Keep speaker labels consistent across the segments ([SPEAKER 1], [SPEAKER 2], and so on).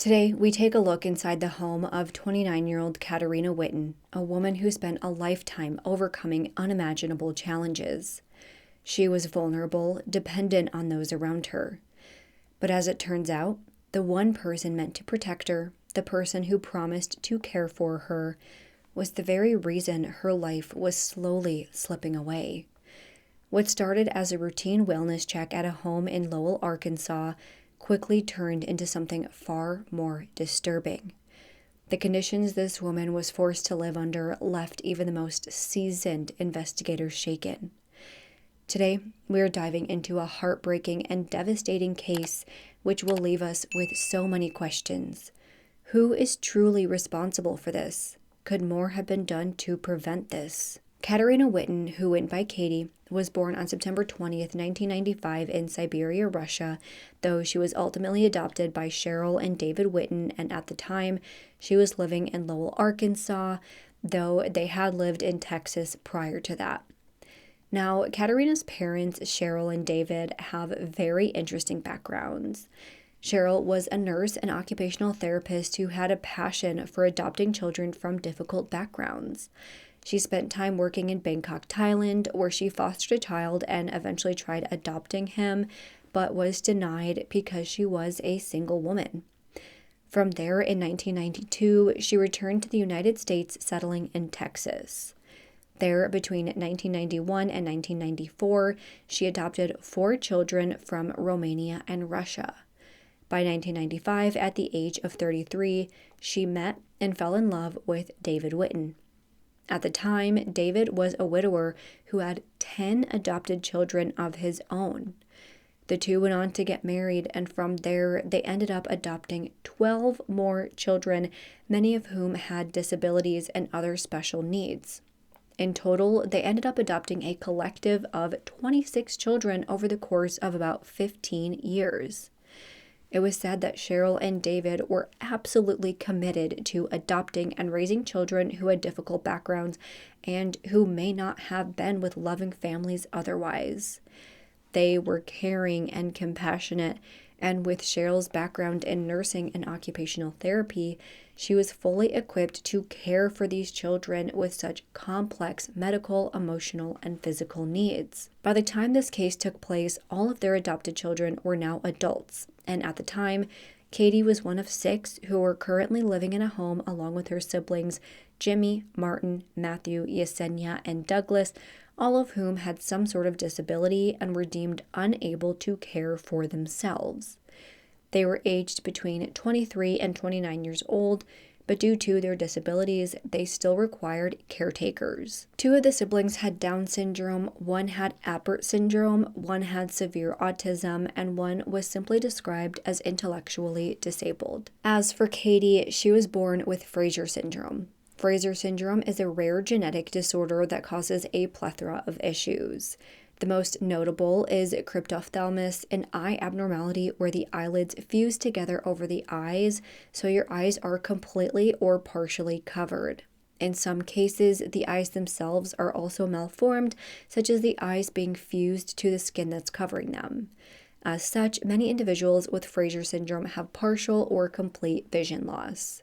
[SPEAKER 1] Today, we take a look inside the home of 29-year-old Caterina Whitten, a woman who spent a lifetime overcoming unimaginable challenges. She was vulnerable, dependent on those around her. But as it turns out, the one person meant to protect her, the person who promised to care for her, was the very reason her life was slowly slipping away. What started as a routine wellness check at a home in Lowell, Arkansas, quickly turned into something far more disturbing. The conditions this woman was forced to live under left even the most seasoned investigators shaken. Today, we are diving into a heartbreaking and devastating case which will leave us with so many questions. Who is truly responsible for this? Could more have been done to prevent this? Caterina Whitten, who went by Catie, was born on September 20th, 1995 in Siberia, Russia, though she was ultimately adopted by Cheryl and David Whitten, and at the time, she was living in Lowell, Arkansas, though they had lived in Texas prior to that. Now, Caterina's parents, Cheryl and David, have very interesting backgrounds. Cheryl was a nurse and occupational therapist who had a passion for adopting children from difficult backgrounds. She spent time working in Bangkok, Thailand, where she fostered a child and eventually tried adopting him, but was denied because she was a single woman. From there, in 1992, she returned to the United States, settling in Texas. There, between 1991 and 1994, she adopted 4 children from Romania and Russia. By 1995, at the age of 33, she met and fell in love with David Whitten. At the time, David was a widower who had 10 adopted children of his own. The two went on to get married, and from there, they ended up adopting 12 more children, many of whom had disabilities and other special needs. In total, they ended up adopting a collective of 26 children over the course of about 15 years. It was said that Cheryl and David were absolutely committed to adopting and raising children who had difficult backgrounds and who may not have been with loving families otherwise. They were caring and compassionate, and with Cheryl's background in nursing and occupational therapy, she was fully equipped to care for these children with such complex medical, emotional, and physical needs. By the time this case took place, all of their adopted children were now adults, and at the time, Catie was one of 6 who were currently living in a home along with her siblings Jimmy, Martin, Matthew, Yesenia, and Douglas, all of whom had some sort of disability and were deemed unable to care for themselves. They were aged between 23 and 29 years old, but due to their disabilities, they still required caretakers. 2 of the siblings had Down syndrome, 1 had Apert syndrome, 1 had severe autism, and 1 was simply described as intellectually disabled. As for Catie, she was born with Fraser syndrome. Fraser syndrome is a rare genetic disorder that causes a plethora of issues. The most notable is cryptophthalmos, an eye abnormality where the eyelids fuse together over the eyes, so your eyes are completely or partially covered. In some cases, the eyes themselves are also malformed, such as the eyes being fused to the skin that's covering them. As such, many individuals with Fraser syndrome have partial or complete vision loss.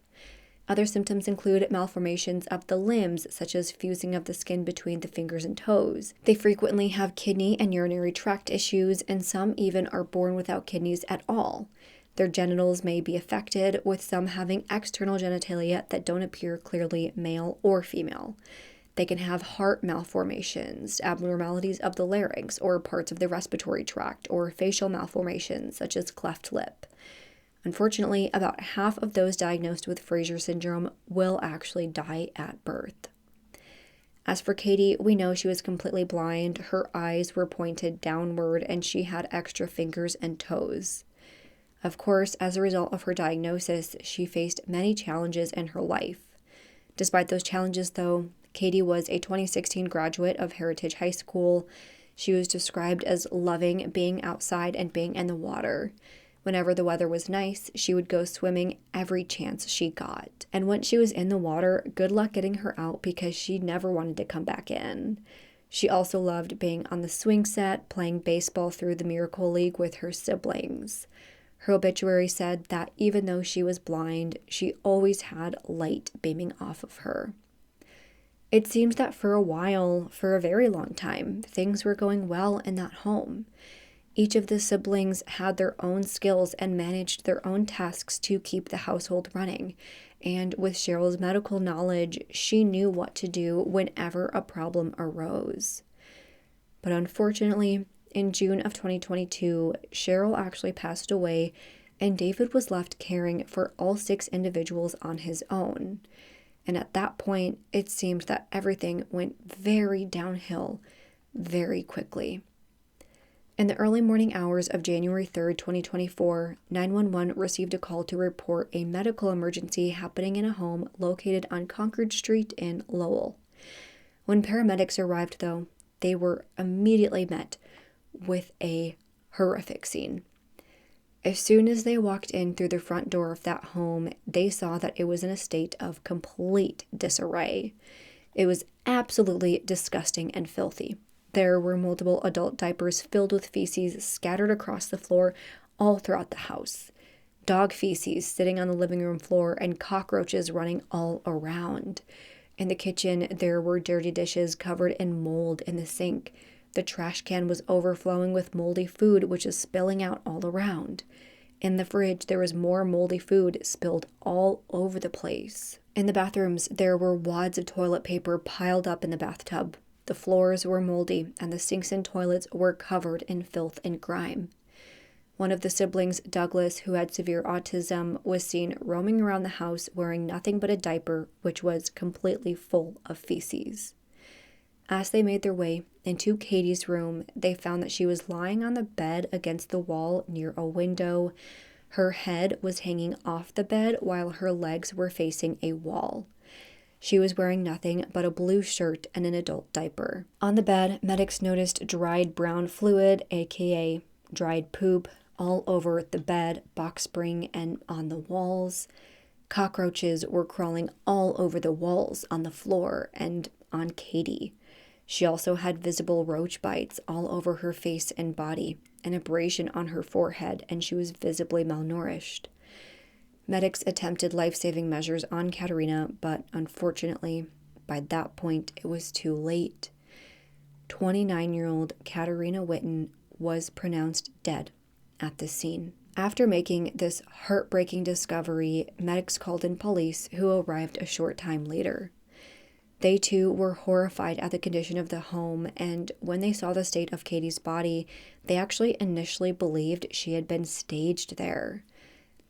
[SPEAKER 1] Other symptoms include malformations of the limbs, such as fusing of the skin between the fingers and toes. They frequently have kidney and urinary tract issues, and some even are born without kidneys at all. Their genitals may be affected, with some having external genitalia that don't appear clearly male or female. They can have heart malformations, abnormalities of the larynx or parts of the respiratory tract, or facial malformations, such as cleft lip. Unfortunately, about half of those diagnosed with Fraser syndrome will actually die at birth. As for Catie, we know she was completely blind, her eyes were pointed downward, and she had extra fingers and toes. Of course, as a result of her diagnosis, she faced many challenges in her life. Despite those challenges, though, Catie was a 2016 graduate of Heritage High School. She was described as loving being outside and being in the water. Whenever the weather was nice, she would go swimming every chance she got. And once she was in the water, good luck getting her out because she never wanted to come back in. She also loved being on the swing set, playing baseball through the Miracle League with her siblings. Her obituary said that even though she was blind, she always had light beaming off of her. It seems that for a while, for a very long time, things were going well in that home. Each of the siblings had their own skills and managed their own tasks to keep the household running. And with Cheryl's medical knowledge, she knew what to do whenever a problem arose. But unfortunately, in June of 2022, Cheryl actually passed away, and David was left caring for all 6 individuals on his own. And at that point, it seemed that everything went very downhill very quickly. In the early morning hours of January 3rd, 2024, 911 received a call to report a medical emergency happening in a home located on Concord Street in Lowell. When paramedics arrived, though, they were immediately met with a horrific scene. As soon as they walked in through the front door of that home, they saw that it was in a state of complete disarray. It was absolutely disgusting and filthy. There were multiple adult diapers filled with feces scattered across the floor all throughout the house. Dog feces sitting on the living room floor and cockroaches running all around. In the kitchen, there were dirty dishes covered in mold in the sink. The trash can was overflowing with moldy food, which is spilling out all around. In the fridge, there was more moldy food spilled all over the place. In the bathrooms, there were wads of toilet paper piled up in the bathtub. The floors were moldy, and the sinks and toilets were covered in filth and grime. One of the siblings, Douglas, who had severe autism, was seen roaming around the house wearing nothing but a diaper, which was completely full of feces. As they made their way into Catie's room, they found that she was lying on the bed against the wall near a window. Her head was hanging off the bed while her legs were facing a wall. She was wearing nothing but a blue shirt and an adult diaper. On the bed, medics noticed dried brown fluid, aka dried poop, all over the bed, box spring, and on the walls. Cockroaches were crawling all over the walls, on the floor, and on Catie. She also had visible roach bites all over her face and body, an abrasion on her forehead, and she was visibly malnourished. Medics attempted life-saving measures on Caterina, but unfortunately, by that point, it was too late. 29-year-old Caterina Whitten was pronounced dead at the scene. After making this heartbreaking discovery, medics called in police, who arrived a short time later. They too were horrified at the condition of the home, and when they saw the state of Catie's body, they actually initially believed she had been staged there.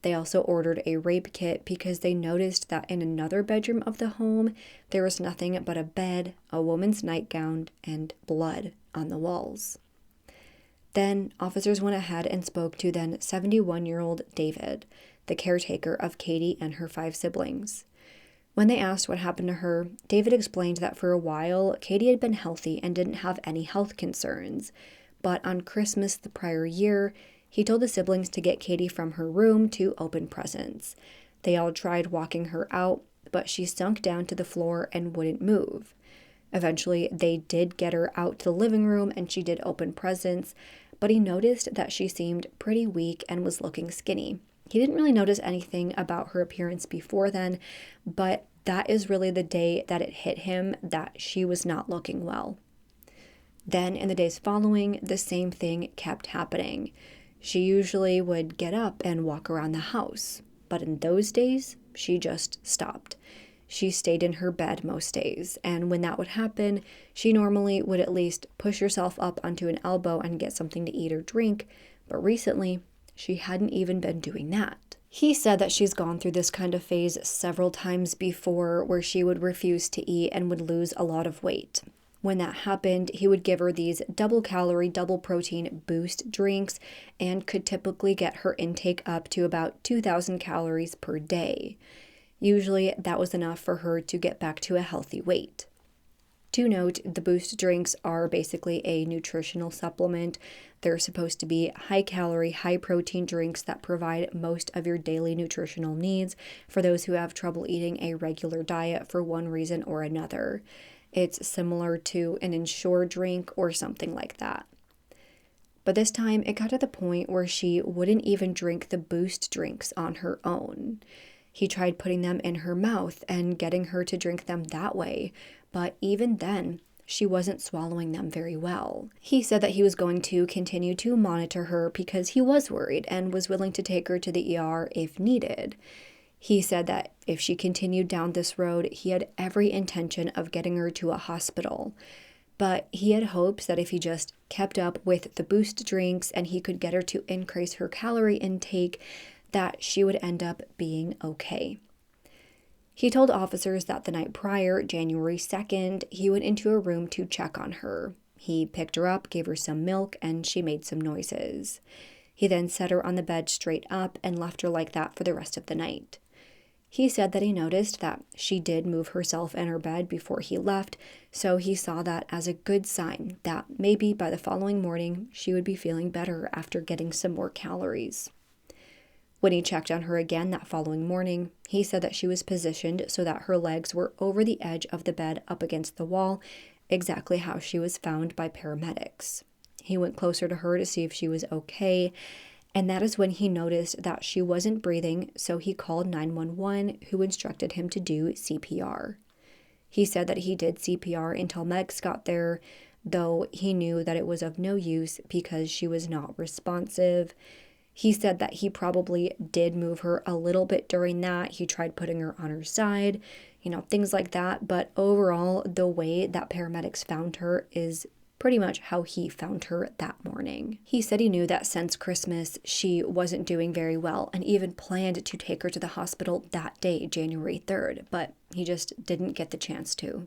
[SPEAKER 1] They also ordered a rape kit because they noticed that in another bedroom of the home, there was nothing but a bed, a woman's nightgown, and blood on the walls. Then officers went ahead and spoke to then 71-year-old David, the caretaker of Catie and her 5 siblings. When they asked what happened to her, David explained that for a while, Catie had been healthy and didn't have any health concerns. But on Christmas the prior year, he told the siblings to get Catie from her room to open presents. They all tried walking her out, but she sunk down to the floor and wouldn't move. Eventually, they did get her out to the living room and she did open presents, but he noticed that she seemed pretty weak and was looking skinny. He didn't really notice anything about her appearance before then, but that is really the day that it hit him that she was not looking well. Then in the days following, the same thing kept happening. She usually would get up and walk around the house, but in those days, she just stopped. She stayed in her bed most days, and when that would happen, she normally would at least push herself up onto an elbow and get something to eat or drink, but recently, she hadn't even been doing that. He said that she's gone through this kind of phase several times before where she would refuse to eat and would lose a lot of weight. When that happened, he would give her these double-calorie, double-protein boost drinks and could typically get her intake up to about 2,000 calories per day. Usually, that was enough for her to get back to a healthy weight. To note, the boost drinks are basically a nutritional supplement. They're supposed to be high-calorie, high-protein drinks that provide most of your daily nutritional needs for those who have trouble eating a regular diet for one reason or another. It's similar to an Ensure drink or something like that. But this time it got to the point where she wouldn't even drink the boost drinks on her own. He tried putting them in her mouth and getting her to drink them that way, but even then, she wasn't swallowing them very well. He said that he was going to continue to monitor her because he was worried and was willing to take her to the ER if needed. He said that if she continued down this road, he had every intention of getting her to a hospital. But he had hopes that if he just kept up with the boost drinks and he could get her to increase her calorie intake, that she would end up being okay. He told officers that the night prior, January 2nd, he went into a room to check on her. He picked her up, gave her some milk, and she made some noises. He then set her on the bed straight up and left her like that for the rest of the night. He said that he noticed that she did move herself in her bed before he left, so he saw that as a good sign that maybe by the following morning she would be feeling better after getting some more calories. When he checked on her again that following morning, he said that she was positioned so that her legs were over the edge of the bed up against the wall, exactly how she was found by paramedics. He went closer to her to see if she was okay, and that is when he noticed that she wasn't breathing, so he called 911, who instructed him to do CPR. He said that he did CPR until medics got there, though he knew that it was of no use because she was not responsive. He said that he probably did move her a little bit during that. He tried putting her on her side, things like that. But overall, the way that paramedics found her is pretty much how he found her that morning. He said he knew that since Christmas, she wasn't doing very well and even planned to take her to the hospital that day, January 3rd, but he just didn't get the chance to.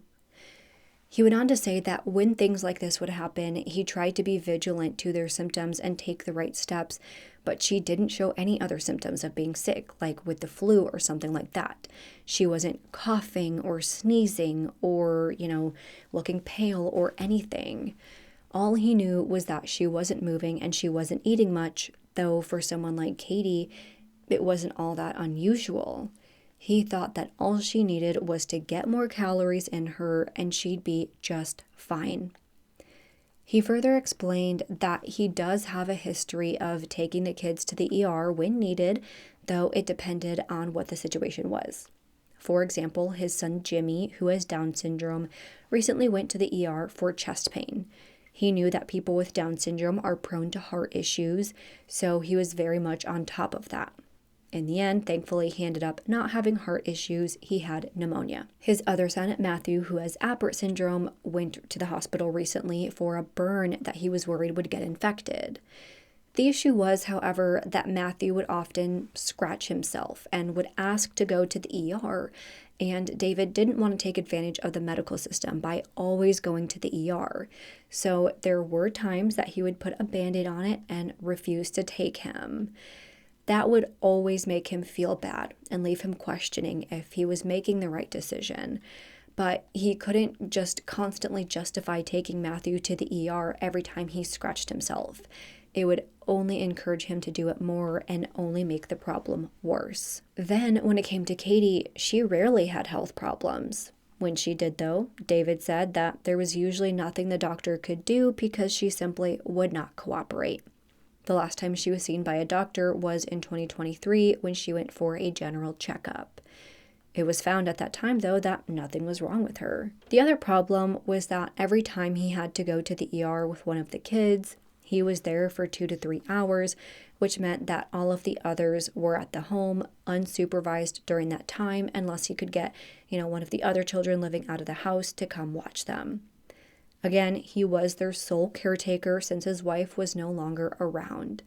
[SPEAKER 1] He went on to say that when things like this would happen, he tried to be vigilant to their symptoms and take the right steps, but she didn't show any other symptoms of being sick, like with the flu or something like that. She wasn't coughing or sneezing or, looking pale or anything. All he knew was that she wasn't moving and she wasn't eating much, though for someone like Catie, it wasn't all that unusual. He thought that all she needed was to get more calories in her and she'd be just fine. He further explained that he does have a history of taking the kids to the ER when needed, though it depended on what the situation was. For example, his son Jimmy, who has Down syndrome, recently went to the ER for chest pain. He knew that people with Down syndrome are prone to heart issues, so he was very much on top of that. In the end, thankfully, he ended up not having heart issues. He had pneumonia. His other son, Matthew, who has Apert syndrome, went to the hospital recently for a burn that he was worried would get infected. The issue was, however, that Matthew would often scratch himself and would ask to go to the ER, and David didn't want to take advantage of the medical system by always going to the ER. So there were times that he would put a Band-Aid on it and refuse to take him. That would always make him feel bad and leave him questioning if he was making the right decision. But he couldn't just constantly justify taking Matthew to the ER every time he scratched himself. It would only encourage him to do it more and only make the problem worse. Then, when it came to Catie, she rarely had health problems. When she did, though, David said that there was usually nothing the doctor could do because she simply would not cooperate. The last time she was seen by a doctor was in 2023 when she went for a general checkup. It was found at that time, though, that nothing was wrong with her. The other problem was that every time he had to go to the ER with one of the kids, he was there for 2 to 3 hours, which meant that all of the others were at the home unsupervised during that time unless he could get, one of the other children living out of the house to come watch them. Again, he was their sole caretaker since his wife was no longer around.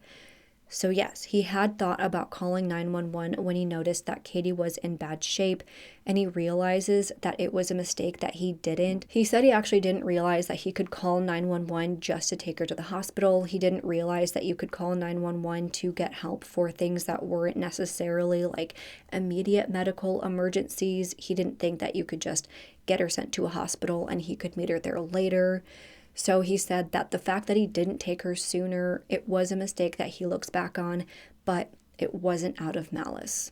[SPEAKER 1] So yes, he had thought about calling 911 when he noticed that Catie was in bad shape, and he realizes that it was a mistake that he didn't. He said he actually didn't realize that he could call 911 just to take her to the hospital. He didn't realize that you could call 911 to get help for things that weren't necessarily like immediate medical emergencies. He didn't think that you could just get her sent to a hospital and he could meet her there later. So he said that the fact that he didn't take her sooner, it was a mistake that he looks back on, but it wasn't out of malice.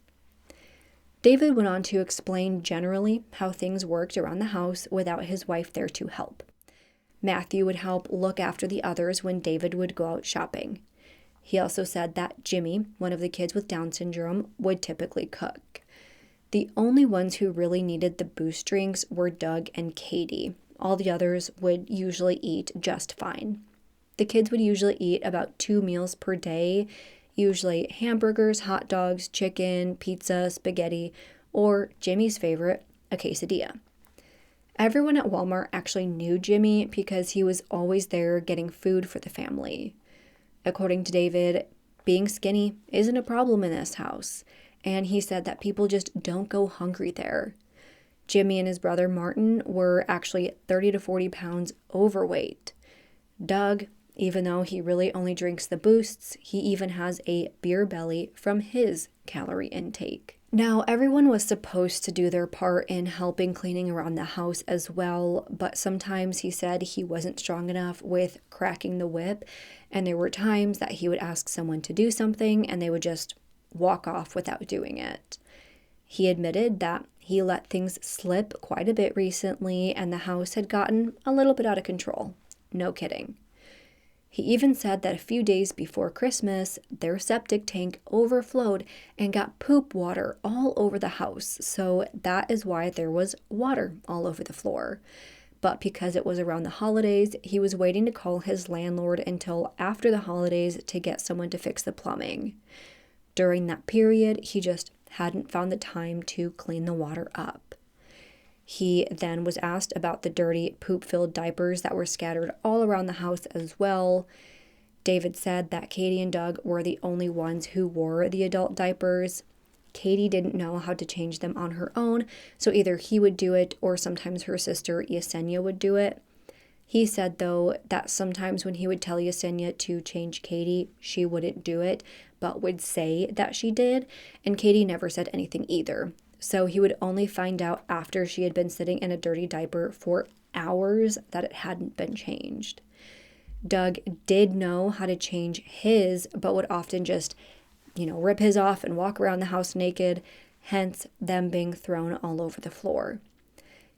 [SPEAKER 1] David went on to explain generally how things worked around the house without his wife there to help. Matthew would help look after the others when David would go out shopping. He also said that Jimmy, one of the kids with Down syndrome, would typically cook. The only ones who really needed the boost drinks were Doug and Catie. All the others would usually eat just fine. The kids would usually eat about 2 meals per day, usually hamburgers, hot dogs, chicken, pizza, spaghetti, or Jimmy's favorite, a quesadilla. Everyone at Walmart actually knew Jimmy because he was always there getting food for the family. According to David, being skinny isn't a problem in this house, and he said that people just don't go hungry there. Jimmy and his brother Martin were actually 30 to 40 pounds overweight. Doug, even though he really only drinks the boosts, he even has a beer belly from his calorie intake. Now, everyone was supposed to do their part in helping cleaning around the house as well, but sometimes he said he wasn't strong enough with cracking the whip, and there were times that he would ask someone to do something and they would just walk off without doing it. He admitted that he let things slip quite a bit recently and the house had gotten a little bit out of control. No kidding. He even said that a few days before Christmas, their septic tank overflowed and got poop water all over the house, so that is why there was water all over the floor. But because it was around the holidays, he was waiting to call his landlord until after the holidays to get someone to fix the plumbing. During that period, he just hadn't found the time to clean the water up. He then was asked about the dirty, poop-filled diapers that were scattered all around the house as well. David said that Catie and Doug were the only ones who wore the adult diapers. Catie didn't know how to change them on her own, so either he would do it or sometimes her sister Yesenia would do it. He said, though, that sometimes when he would tell Yesenia to change Catie, she wouldn't do it, but would say that she did, and Catie never said anything either. So he would only find out after she had been sitting in a dirty diaper for hours that it hadn't been changed. Doug did know how to change his, but would often just, rip his off and walk around the house naked, hence them being thrown all over the floor.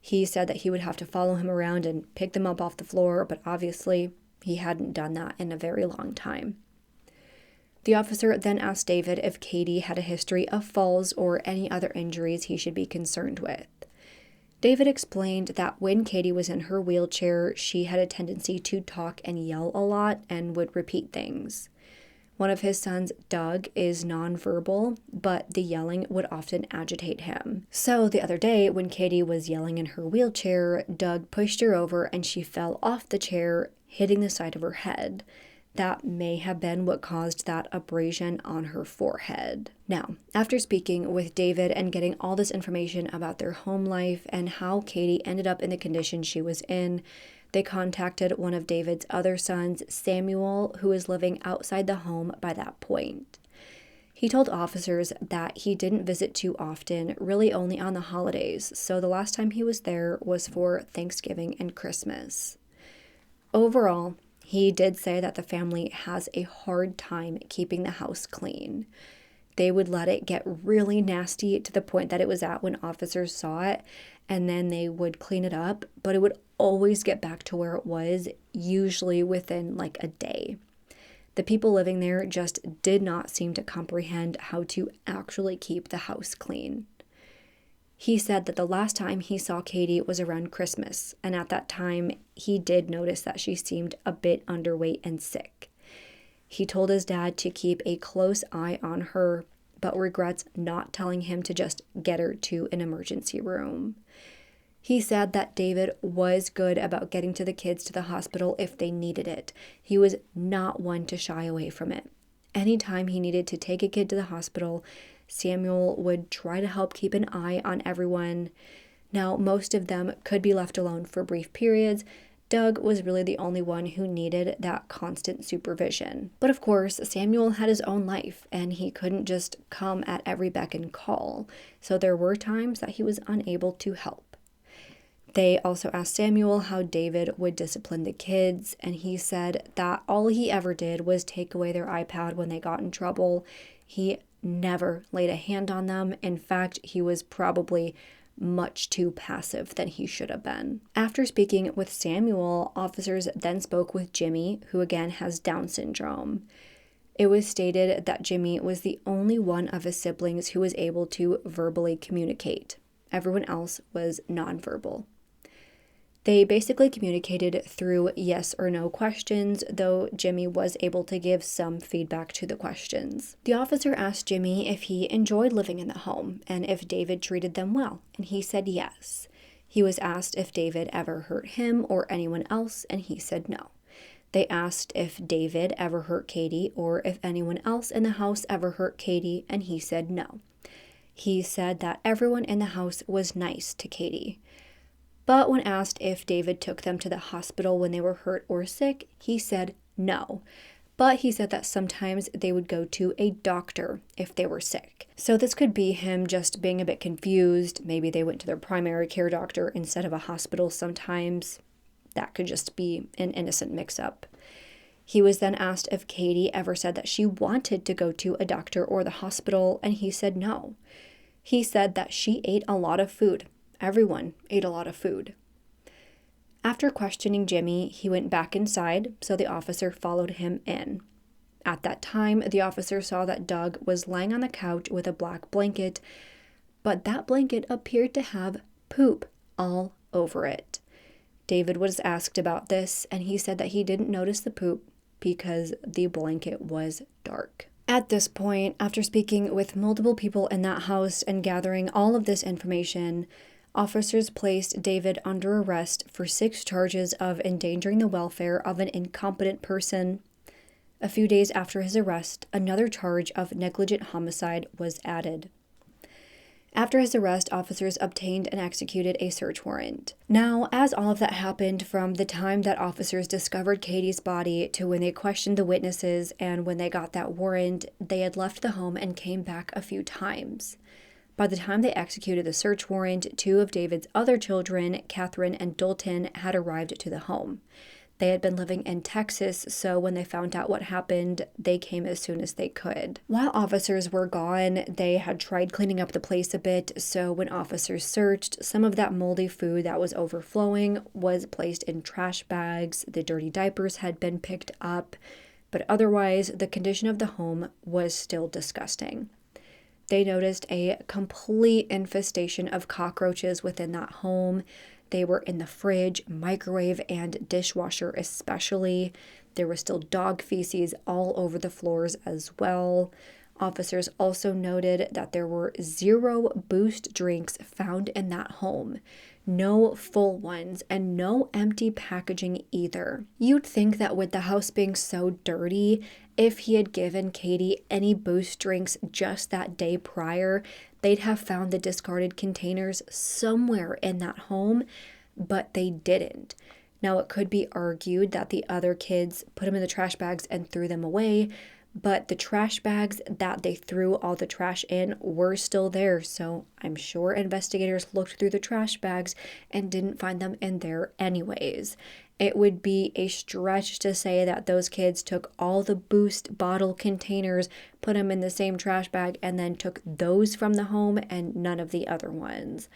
[SPEAKER 1] He said that he would have to follow him around and pick them up off the floor, but obviously he hadn't done that in a very long time. The officer then asked David if Catie had a history of falls or any other injuries he should be concerned with. David explained that when Catie was in her wheelchair, she had a tendency to talk and yell a lot and would repeat things. One of his sons, Doug, is nonverbal, but the yelling would often agitate him. So the other day, when Catie was yelling in her wheelchair, Doug pushed her over and she fell off the chair, hitting the side of her head. That may have been what caused that abrasion on her forehead. Now, after speaking with David and getting all this information about their home life and how Catie ended up in the condition she was in, they contacted one of David's other sons, Samuel, who was living outside the home by that point. He told officers that he didn't visit too often, really only on the holidays, so the last time he was there was for Thanksgiving and Christmas. Overall, he did say that the family has a hard time keeping the house clean. They would let it get really nasty to the point that it was at when officers saw it, and then they would clean it up, but it would always get back to where it was, usually within like a day. The people living there just did not seem to comprehend how to actually keep the house clean. He said that the last time he saw Catie was around Christmas, and at that time, he did notice that she seemed a bit underweight and sick. He told his dad to keep a close eye on her, but regrets not telling him to just get her to an emergency room. He said that David was good about getting to the kids to the hospital if they needed it. He was not one to shy away from it. Anytime he needed to take a kid to the hospital, Samuel would try to help keep an eye on everyone. Now, most of them could be left alone for brief periods. Doug was really the only one who needed that constant supervision. But of course, Samuel had his own life, and he couldn't just come at every beck and call. So there were times that he was unable to help. They also asked Samuel how David would discipline the kids, and he said that all he ever did was take away their iPad when they got in trouble. He never laid a hand on them. In fact, he was probably much too passive than he should have been. After speaking with Samuel, officers then spoke with Jimmy, who again has Down syndrome. It was stated that Jimmy was the only one of his siblings who was able to verbally communicate. Everyone else was nonverbal. They basically communicated through yes or no questions, though Jimmy was able to give some feedback to the questions. The officer asked Jimmy if he enjoyed living in the home and if David treated them well, and he said yes. He was asked if David ever hurt him or anyone else, and he said no. They asked if David ever hurt Catie or if anyone else in the house ever hurt Catie, and he said no. He said that everyone in the house was nice to Catie. But when asked if David took them to the hospital when they were hurt or sick, he said no. But he said that sometimes they would go to a doctor if they were sick. So this could be him just being a bit confused. Maybe they went to their primary care doctor instead of a hospital sometimes. That could just be an innocent mix-up. He was then asked if Catie ever said that she wanted to go to a doctor or the hospital, and he said no. He said that she ate a lot of food. Everyone ate a lot of food. After questioning Jimmy, he went back inside, so the officer followed him in. At that time, the officer saw that Doug was lying on the couch with a black blanket, but that blanket appeared to have poop all over it. David was asked about this, and he said that he didn't notice the poop because the blanket was dark. At this point, after speaking with multiple people in that house and gathering all of this information, officers placed David under arrest for 6 charges of endangering the welfare of an incompetent person. A few days after his arrest, another charge of negligent homicide was added. After his arrest, officers obtained and executed a search warrant. Now, as all of that happened from the time that officers discovered Catie's body to when they questioned the witnesses and when they got that warrant, they had left the home and came back a few times. By the time they executed the search warrant, 2 of David's other children, Catherine and Dalton, had arrived to the home. They had been living in Texas, so when they found out what happened, they came as soon as they could. While officers were gone, they had tried cleaning up the place a bit, so when officers searched, some of that moldy food that was overflowing was placed in trash bags, the dirty diapers had been picked up, but otherwise, the condition of the home was still disgusting. They noticed a complete infestation of cockroaches within that home. They were in the fridge, microwave, and dishwasher especially. There was still dog feces all over the floors as well. Officers also noted that there were 0 Boost drinks found in that home. No full ones, and no empty packaging either. You'd think that with the house being so dirty, if he had given Catie any Boost drinks just that day prior, they'd have found the discarded containers somewhere in that home, but they didn't. Now, it could be argued that the other kids put them in the trash bags and threw them away, but the trash bags that they threw all the trash in were still there, so I'm sure investigators looked through the trash bags and didn't find them in there anyways. It would be a stretch to say that those kids took all the Boost bottle containers, put them in the same trash bag, and then took those from the home and none of the other ones.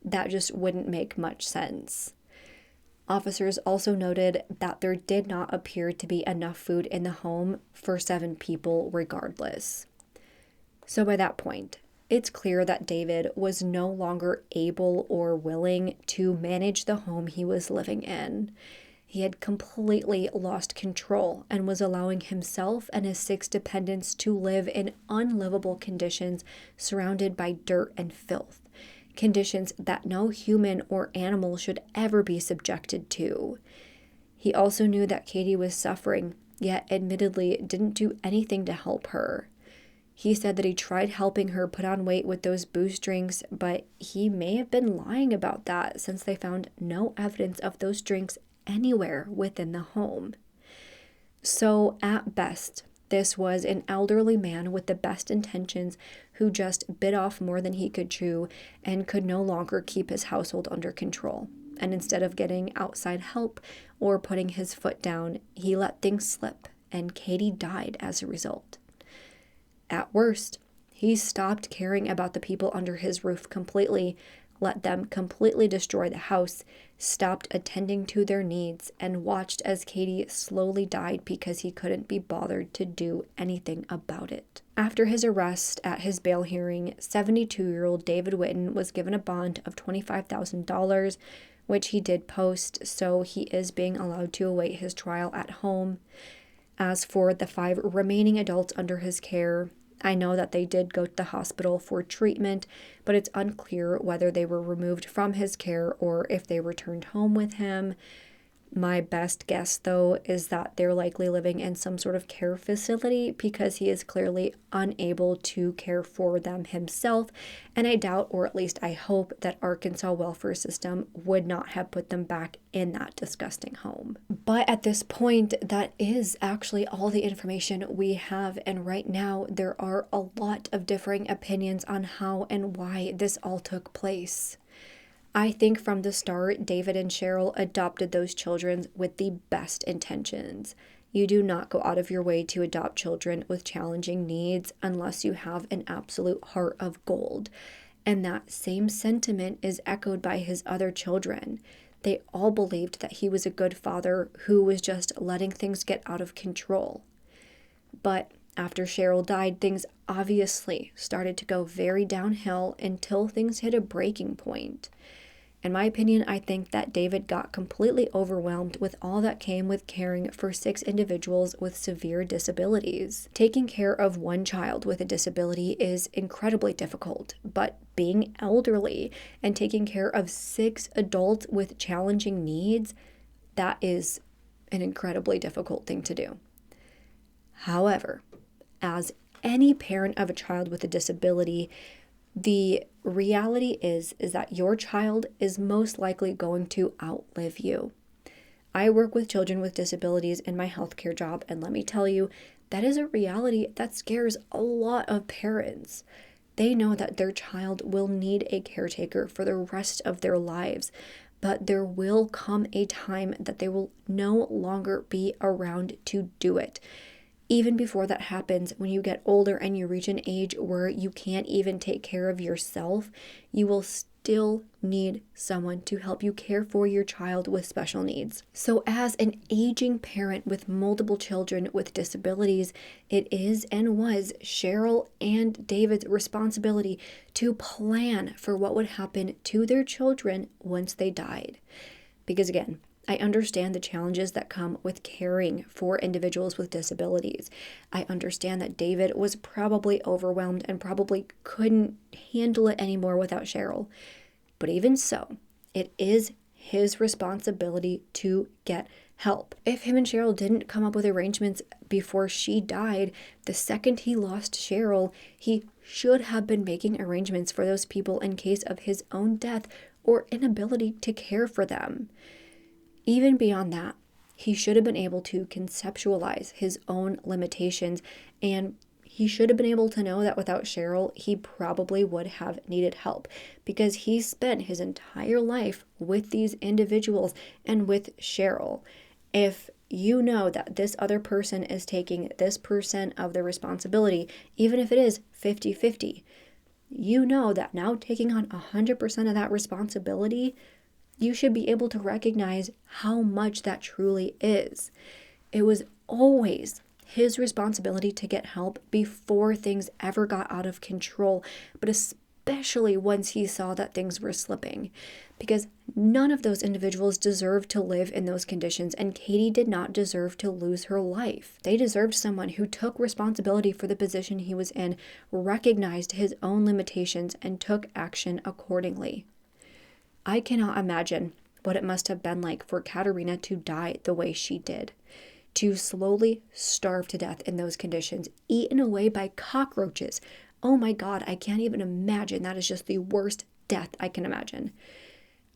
[SPEAKER 1] That just wouldn't make much sense. Officers also noted that there did not appear to be enough food in the home for 7 people regardless. So by that point, it's clear that David was no longer able or willing to manage the home he was living in. He had completely lost control and was allowing himself and his 6 dependents to live in unlivable conditions surrounded by dirt and filth. Conditions that no human or animal should ever be subjected to. He also knew that Catie was suffering, yet admittedly didn't do anything to help her. He said that he tried helping her put on weight with those Boost drinks, but he may have been lying about that since they found no evidence of those drinks anywhere within the home. So at best, this was an elderly man with the best intentions who just bit off more than he could chew and could no longer keep his household under control. And instead of getting outside help or putting his foot down, he let things slip, and Catie died as a result. At worst, he stopped caring about the people under his roof completely, let them completely destroy the house, stopped attending to their needs, and watched as Catie slowly died because he couldn't be bothered to do anything about it. After his arrest at his bail hearing, 72-year-old David Whitten was given a bond of $25,000, which he did post, so he is being allowed to await his trial at home. As for the 5 remaining adults under his care, I know that they did go to the hospital for treatment, but it's unclear whether they were removed from his care or if they returned home with him. My best guess, though, is that they're likely living in some sort of care facility because he is clearly unable to care for them himself, and I doubt, or at least I hope, that Arkansas welfare system would not have put them back in that disgusting home. But at this point, that is actually all the information we have, and right now there are a lot of differing opinions on how and why this all took place. I think from the start, David and Cheryl adopted those children with the best intentions. You do not go out of your way to adopt children with challenging needs unless you have an absolute heart of gold. And that same sentiment is echoed by his other children. They all believed that he was a good father who was just letting things get out of control. But after Cheryl died, things obviously started to go very downhill until things hit a breaking point. In my opinion, I think that David got completely overwhelmed with all that came with caring for 6 individuals with severe disabilities. Taking care of one child with a disability is incredibly difficult, but being elderly and taking care of 6 adults with challenging needs, that is an incredibly difficult thing to do. However, as any parent of a child with a disability, the reality is that your child is most likely going to outlive you. I work with children with disabilities in my healthcare job, and let me tell you, that is a reality that scares a lot of parents. They know that their child will need a caretaker for the rest of their lives, but there will come a time that they will no longer be around to do it. Even before that happens, when you get older and you reach an age where you can't even take care of yourself, you will still need someone to help you care for your child with special needs. So as an aging parent with multiple children with disabilities, it is and was Cheryl and David's responsibility to plan for what would happen to their children once they died. Because again, I understand the challenges that come with caring for individuals with disabilities. I understand that David was probably overwhelmed and probably couldn't handle it anymore without Cheryl. But even so, it is his responsibility to get help. If him and Cheryl didn't come up with arrangements before she died, the second he lost Cheryl, he should have been making arrangements for those people in case of his own death or inability to care for them. Even beyond that, he should have been able to conceptualize his own limitations, and he should have been able to know that without Cheryl, he probably would have needed help because he spent his entire life with these individuals and with Cheryl. If you know that this other person is taking this percent of the responsibility, even if it is 50-50, you know that now taking on 100% of that responsibility, you should be able to recognize how much that truly is. It was always his responsibility to get help before things ever got out of control, but especially once he saw that things were slipping, because none of those individuals deserved to live in those conditions, and Catie did not deserve to lose her life. They deserved someone who took responsibility for the position he was in, recognized his own limitations, and took action accordingly. I cannot imagine what it must have been like for Caterina to die the way she did, to slowly starve to death in those conditions, eaten away by cockroaches. Oh my God, I can't even imagine. That is just the worst death I can imagine.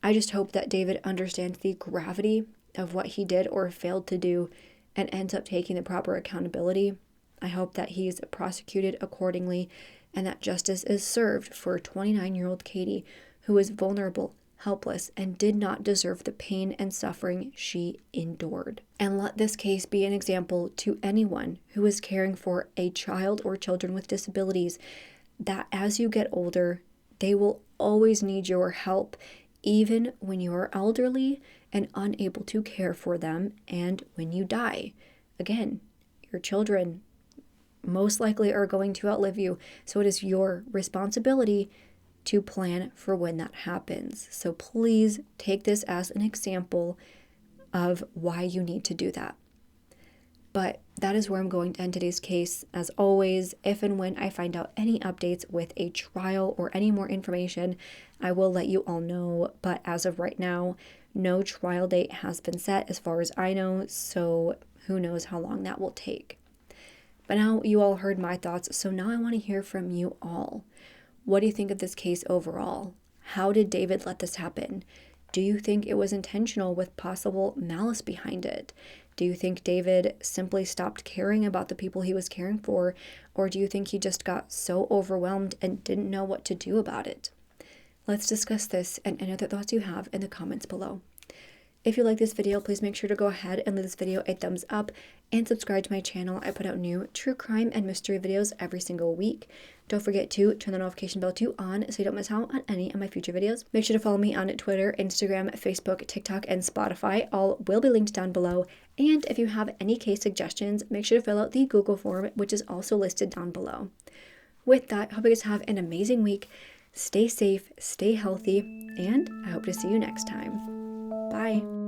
[SPEAKER 1] I just hope that David understands the gravity of what he did or failed to do and ends up taking the proper accountability. I hope that he's prosecuted accordingly and that justice is served for 29-year-old Catie, who is vulnerable, helpless, and did not deserve the pain and suffering she endured. And let this case be an example to anyone who is caring for a child or children with disabilities that as you get older, they will always need your help, even when you are elderly and unable to care for them, and when you die. Again, your children most likely are going to outlive you, so it is your responsibility to plan for when that happens. So please take this as an example of why you need to do that. But that is where I'm going to end today's case. As always, if and when I find out any updates with a trial or any more information, I will let you all know. But as of right now, no trial date has been set as far as I know, so who knows how long that will take. But now you all heard my thoughts, so now I want to hear from you all. What do you think of this case overall? How did David let this happen? Do you think it was intentional with possible malice behind it? Do you think David simply stopped caring about the people he was caring for? Or do you think he just got so overwhelmed and didn't know what to do about it? Let's discuss this and any other thoughts you have in the comments below. If you like this video, please make sure to go ahead and leave this video a thumbs up and subscribe to my channel. I put out new true crime and mystery videos every single week. Don't forget to turn the notification bell to on so you don't miss out on any of my future videos. Make sure to follow me on Twitter, Instagram, Facebook, TikTok, and Spotify. All will be linked down below. And if you have any case suggestions, make sure to fill out the Google form, which is also listed down below. With that, I hope you guys have an amazing week. Stay safe, stay healthy, and I hope to see you next time. Bye.